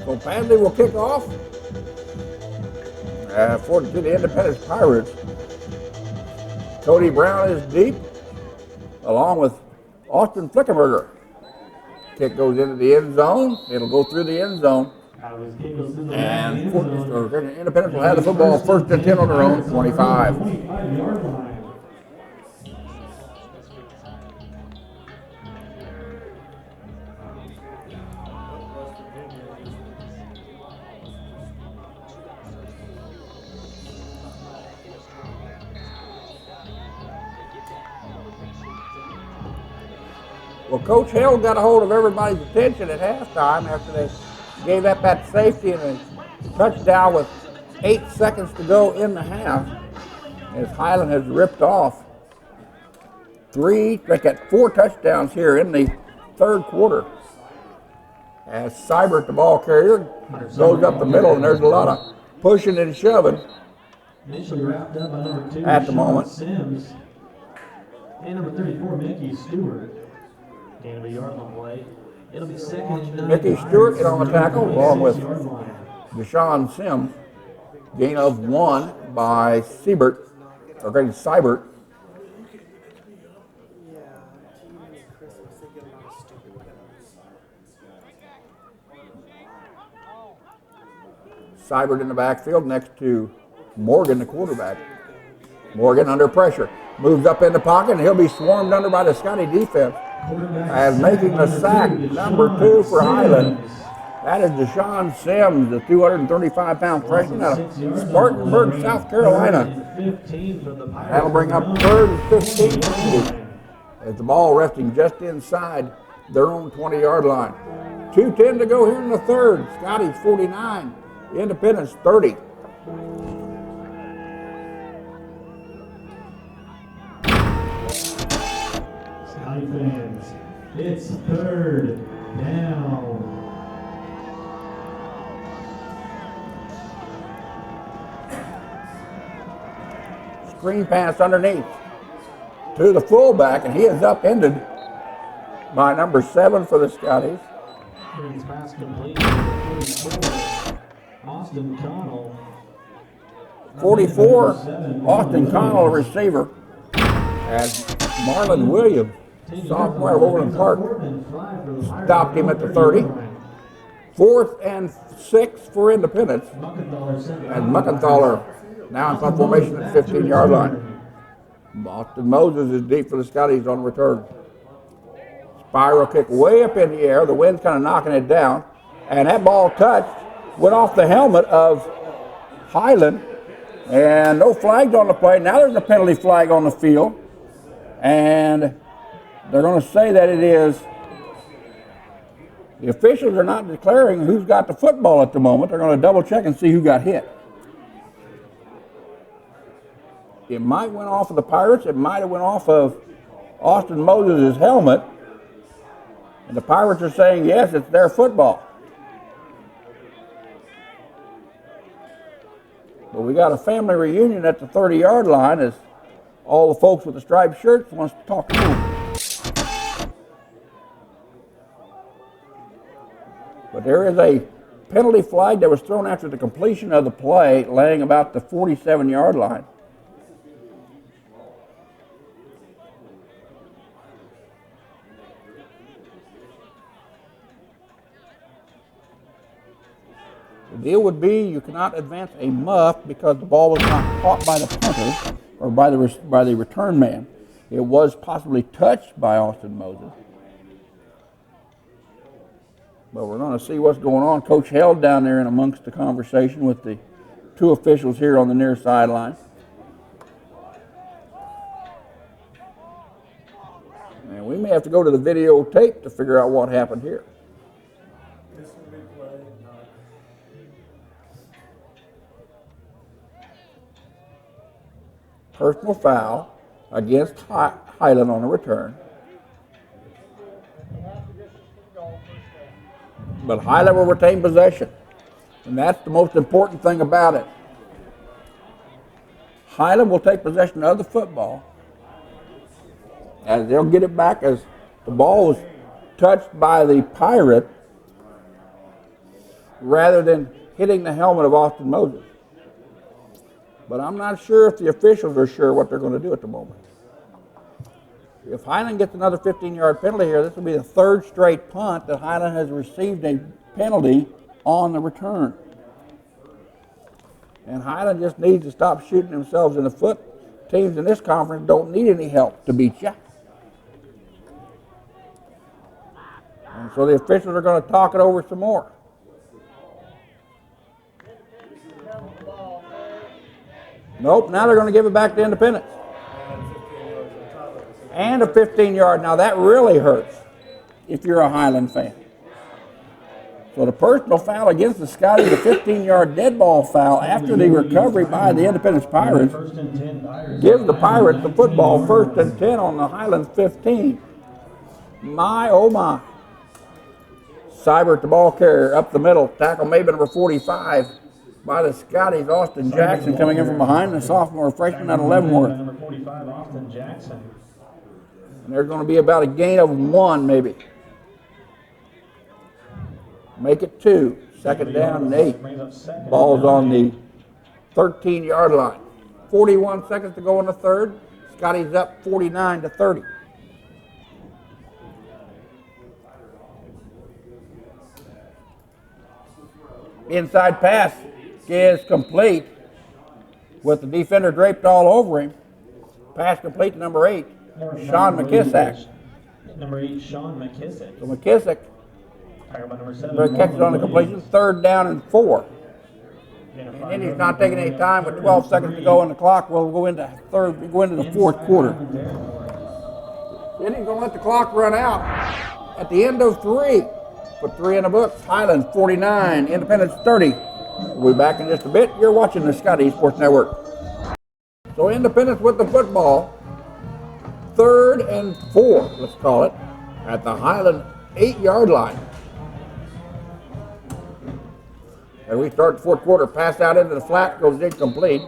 So Padley will kick off for the Independence Pirates. Cody Brown is deep, along with Austin Flickenberger. Kick goes into the end zone. It'll go through the end zone. And Independence will have the football first and 10 on their own, 25. Well, Coach Hill got a hold of everybody's attention at halftime after they gave up that safety and a touchdown with 8 seconds to go in the half. As Highland has ripped off they got 4 touchdowns here in the third quarter. As Seibert, the ball carrier, goes up the middle, and there's a lot of pushing and shoving at the moment. Sims and number 34, Mickey Stewart. Gain of a yard on play. It'll be second and 9. Mickey Stewart get on the tackle along with Deshaun Sims. Gain of 1 by Seibert. Seibert in the backfield next to Morgan, the quarterback. Morgan under pressure. Moves up in the pocket, and he'll be swarmed under by the Scotty defense. As making the sack, number 2 for Highland. That is Deshaun Sims, the 235-pound freshman out of Spartanburg, South Carolina. That'll bring up 3rd and 15 as the ball resting just inside their own 20-yard line. 2:10 to go here in the third. Scotty's 49, Independence 30. Scotty fans, it's 3rd down. Screen pass underneath to the fullback, and he is upended by number 7 for the Scotties. Pass complete. Austin Connell. 44, Austin Connell, a receiver. As Marlon Williams, sophomore of Overland Park, stopped him at the 30. 4th and 6 for Independence. And Muckenthaler now in punt formation at the 15-yard line. Austin Moses is deep for the Scotties on return. Spiral kick way up in the air. The wind's kind of knocking it down. And that ball touched, went off the helmet of Highland. And no flags on the play. Now there's a penalty flag on the field. And they're going to say that it is. The officials are not declaring who's got the football at the moment. They're going to double check and see who got hit. It might went off of the Pirates. It might have went off of Austin Moses' helmet. And the Pirates are saying, yes, it's their football. But we got a family reunion at the 30-yard line as all the folks with the striped shirts wants to talk to them. But there is a penalty flag that was thrown after the completion of the play, laying about the 47-yard line. The deal would be you cannot advance a muff because the ball was not caught by the punter or by the return man. It was possibly touched by Austin Moses. But we're going to see what's going on. Coach Held down there in amongst the conversation with the 2 officials here on the near sideline. And we may have to go to the videotape to figure out what happened here. Personal foul against Highland on a return. But Highland will retain possession. And that's the most important thing about it. Highland will take possession of the football. As they'll get it back as the ball was touched by the Pirate. rather than hitting the helmet of Austin Moses. But I'm not sure if the officials are sure what they're going to do at the moment. If Highland gets another 15-yard penalty here, this will be the third straight punt that Highland has received a penalty on the return. And Highland just needs to stop shooting themselves in the foot. Teams in this conference don't need any help to beat you. And so the officials are going to talk it over some more. Nope, now they're going to give it back to Independence. And a 15-yard. Now that really hurts if you're a Highland fan. So the personal foul against the Scotties, the 15-yard dead ball foul after the recovery by the Independence Pirates, gives the Pirates the football 1st and 10 on the Highland 15. My, oh my. Seibert, the ball carrier, up the middle. Tackle maybe number 45 by the Scotties. Austin Jackson coming in from behind, the sophomore freshman out of Leavenworth. Number 45, Austin Jackson. And there's going to be about a gain of 1 maybe. Make it 2. Second down and 8. Ball's on the 13-yard line. 41 seconds to go in the third. Scotty's up 49-30. Inside pass is complete with the defender draped all over him. Pass complete to number 8, Sean McKissack. Number 8, Sean McKissack. So McKissack catches on the completion, 3rd down and 4. And then he's not taking any time with 12 seconds to go on the clock. We'll go into the fourth quarter. Then he's going to let the clock run out at the end of 3. Put 3 in the books. Highland 49, Independence 30. We'll be back in just a bit. You're watching the Scotty Sports Network. So Independence with the football. 3rd and 4, let's call it, at the Highland 8-yard line. As we start the fourth quarter, pass out into the flat, goes incomplete.